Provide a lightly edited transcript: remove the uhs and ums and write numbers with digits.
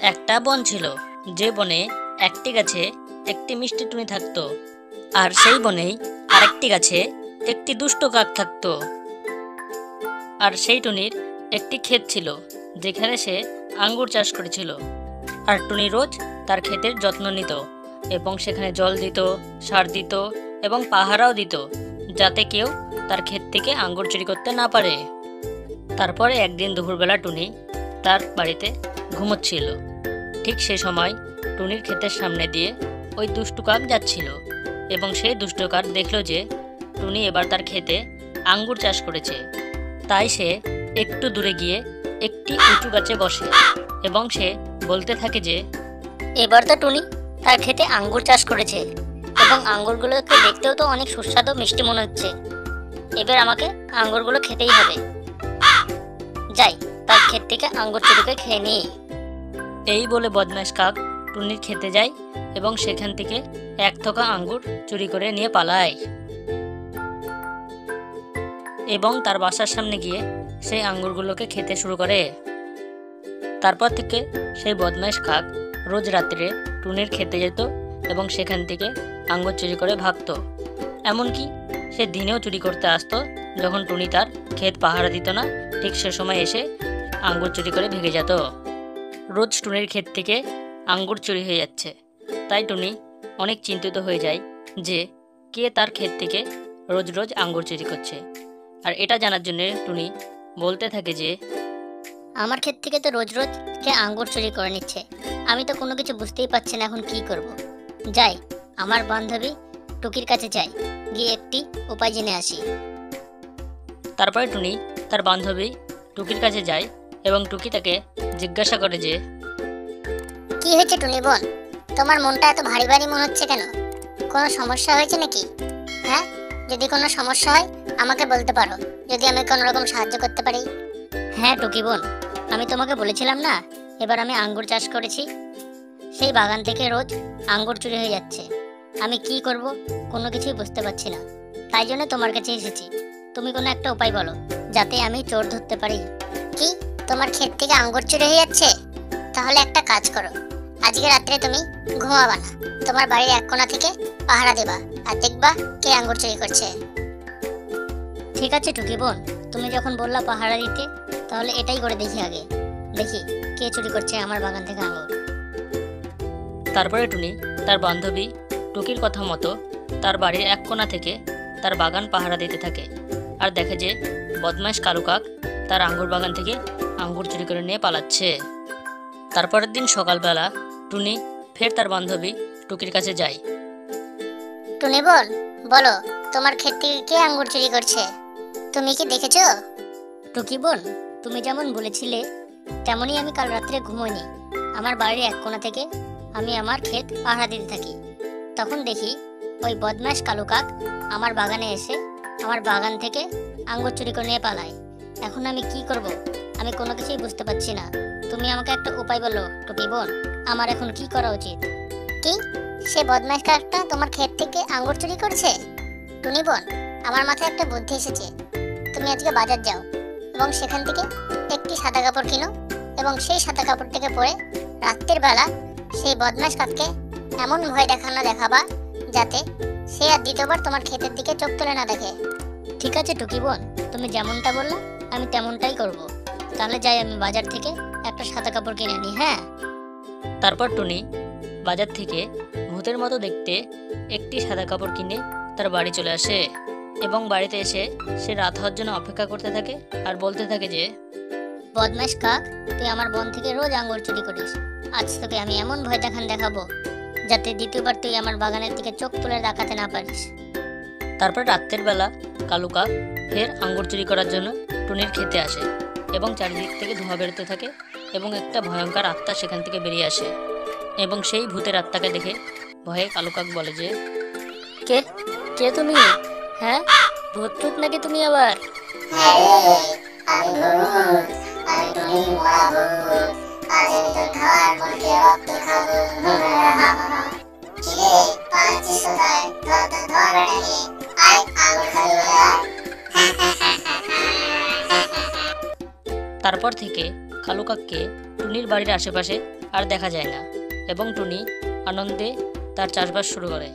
একটা বন ছিল, যে বনে একটি গাছে একটি মিষ্টি টুনি থাকতো, আর সেই বনেই আরেকটি গাছে একটি দুষ্ট কাক থাকতো। আর সেই টুনির একটি ক্ষেত ছিল, যেখানে সে আঙ্গুর চাষ করেছিল। আর টুনি রোজ তার ক্ষেতের যত্ন নিত এবং সেখানে জল দিত, সার দিত এবং পাহারাও দিত, যাতে কেউ তার ক্ষেত থেকে আঙ্গুর চুরি করতে না পারে। তারপরে একদিন দুপুরবেলা টুনি তার বাড়িতে ঘুমোচ্ছিল। ঠিক সে সময় টুনির ক্ষেতের সামনে দিয়ে ওই দুষ্টু কাক যাচ্ছিল, এবং সেই দুষ্টু কাক দেখল যে টুনি এবার তার ক্ষেতে আঙ্গুর চাষ করেছে। তাই সে একটু দূরে গিয়ে একটি উঁচু গাছে বসে এবং সে বলতে থাকে যে এবার তো টুনি তার ক্ষেতে আঙ্গুর চাষ করেছে এবং আঙ্গুরগুলোকে দেখতেও তো অনেক সুস্বাদু মিষ্টি মনে হচ্ছে। এবার আমাকে আঙ্গুরগুলো খেতেই হবে। যাই, তার ক্ষেত থেকে আঙ্গুর চুরি করে খেয়ে নিই। এই বলে বদমাশ কাক টুনির খেতে যায় এবং সেখান থেকে এক থোকা আঙ্গুর চুরি করে নিয়ে পালায় এবং তার বাসার সামনে গিয়ে সেই আঙ্গুরগুলোকে খেতে শুরু করে। তারপর থেকে সেই বদমাশ কাক রোজ রাত্রে টুনির খেতে যেত এবং সেখান থেকে আঙ্গুর চুরি করে ভাগতো। এমনকি সে দিনেও চুরি করতে আসতো, যখন টুনি তার ক্ষেত পাহারা দিত না, ঠিক সে সময় এসে আঙ্গুর চুরি করে ভেগে যেত। রোজ টুনির ক্ষেত থেকে আঙ্গুর চুরি হয়ে যাচ্ছে, তাই টুনি অনেক চিন্তিত হয়ে যায় যে কে তার ক্ষেত থেকে রোজ রোজ আঙ্গুর চুরি করছে। আর এটা জানার জন্য টুনি বলতে থাকে যে আমার ক্ষেত থেকে তো রোজ রোজ কে আঙ্গুর চুরি করে নিচ্ছে, আমি তো কোনো কিছু বুঝতেই পারছি না এখন কি করব। যাই, আমার বান্ধবী টুকির কাছে যাই, গিয়ে একটি উপায় জেনে আসি। তারপরে টুনি তার বান্ধবী টুকির কাছে যায় এবং টুকি তাকে জিজ্ঞাসা করে যে কি হয়েছে টুনি বোন, তোমার মনটা এত ভারী ভারী মনে হচ্ছে কেন? কোনো সমস্যা হয়েছে নাকি? হ্যাঁ, যদি কোনো সমস্যা হয় আমাকে বলতে পারো, যদি আমি কোনো রকম সাহায্য করতে পারি। হ্যাঁ টুকি বোন, আমি তোমাকে বলেছিলাম না এবার আমি আঙ্গুর চাষ করেছি, সেই বাগান থেকে রোজ আঙ্গুর চুরি হয়ে যাচ্ছে। আমি কি করব কোনো কিছুই বুঝতে পারছি না, তাই জন্য তোমার কাছে এসেছি। তুমি কোনো একটা উপায় বলো যাতে আমি চোর ধরতে পারি। কি, তোমার ক্ষেত থেকে আঙ্গুর চুরি হয়ে যাচ্ছে? তাহলে একটা কাজ করো, আজকে রাত্রে তুমি ঘুমাবা না, তোমার বাড়ির এক কোণা থেকে পাহারা দেবা আর দেখবা কে আঙ্গুর চুরি করছে। ঠিক আছে টুকি বোন, তুমি যখন বললা পাহারা দিতে, তাহলে এটাই করে দেখি, আগে দেখি কে চুরি করছে আমার বাগান থেকে আঙ্গুর। তারপরে টুনি তার বান্ধবী টুকির কথা মতো তার বাড়ির এক কোণা থেকে তার বাগান পাহারা দিতে থাকে, আর দেখে যে বদমাশ কালু কাক তার আঙ্গুর বাগান থেকে আঙ্গুর চুরি করে নিয়ে পালাচ্ছে। তারপরের দিন সকালবেলা টুনি ফের তার বান্ধবী টুকির কাছে যায়। টুনি বোন, বলো তোমার ক্ষেত থেকে কে আঙ্গুর চুরি করছে, তুমি কি দেখেছো? টুকি বোন, তুমি যেমন বলেছিলে তেমনই আমি কাল রাত্রে ঘুমোইনি। আমার বাড়ির এক কোণা থেকে আমি আমার ক্ষেত পাহারা দিতে থাকি, তখন দেখি ওই বদমাশ কালু কাক আমার বাগানে এসে আমার বাগান থেকে আঙ্গুর চুরি করে নিয়ে পালায়। এখন আমি কি করব, আমি কোনো কিছুই বুঝতে পারছি না। তুমি আমাকে একটা উপায় বলো টুকি বোন, আমার এখন কি করা উচিত? কি, সে বদমাশ কাকটা তোমার ক্ষেত থেকে আঙ্গুর চুরি করছে? টুনি বোন, আমার মাথায় একটা বুদ্ধি এসেছে। তুমি আজকে বাজার যাও এবং সেখান থেকে একটি সাদা কাপড় কিনো এবং সেই সাদা কাপড়টাকে পরে রাত্রের বেলা সেই বদমাশ কাককে এমন ভয় দেখাবা যাতে সে আর দ্বিতীয়বার তোমার ক্ষেতের দিকে চোখ তুলে না দেখে। ঠিক আছে টুকি বোন, তুমি যেমনটা বললে আমি তেমনটাই করব। তাহলে যাই, আমি বাজার থেকে একটা সাদা কাপড় কিনে নিই। হ্যাঁ। তারপর টুনি বাজার থেকে ভূতের মতো দেখতে একটি সাদা কাপড় কিনে তার বাড়ি চলে আসে এবং বাড়িতে এসে সে রাত হওয়ার জন্য অপেক্ষা করতে থাকে আর বলতে থাকে যে বদমাশ কাক, তুই আমার বন থেকে রোজ আঙ্গুর চুরি করিস, আজ তোকে আমি এমন ভয় দেখাবো যাতে দ্বিতীয়বার তুই আমার বাগানের দিকে চোখ তুলে তাকাতে না পারিস। তারপর রাত্রের বেলা কালু কাক ফের আঙ্গুর চুরি করার জন্য টুনির খেতে আসে এবং চারিদিক থেকে ধোঁয়া বেরোতে থাকে এবং একটা ভয়ঙ্কর আত্মা সেখান থেকে বেরিয়ে আসে এবং সেই ভূতের আত্মাকে দেখে ভয়ে কালু কাক বলে যে কে কে তুমি? হ্যাঁ, ভূত টুত নাকি তুমি আবার? তারপর থেকে কালু কাককে টুনির বাড়ির আশেপাশে আর দেখা যায় না এবং টুনি আনন্দে তার চাষবাস শুরু করে।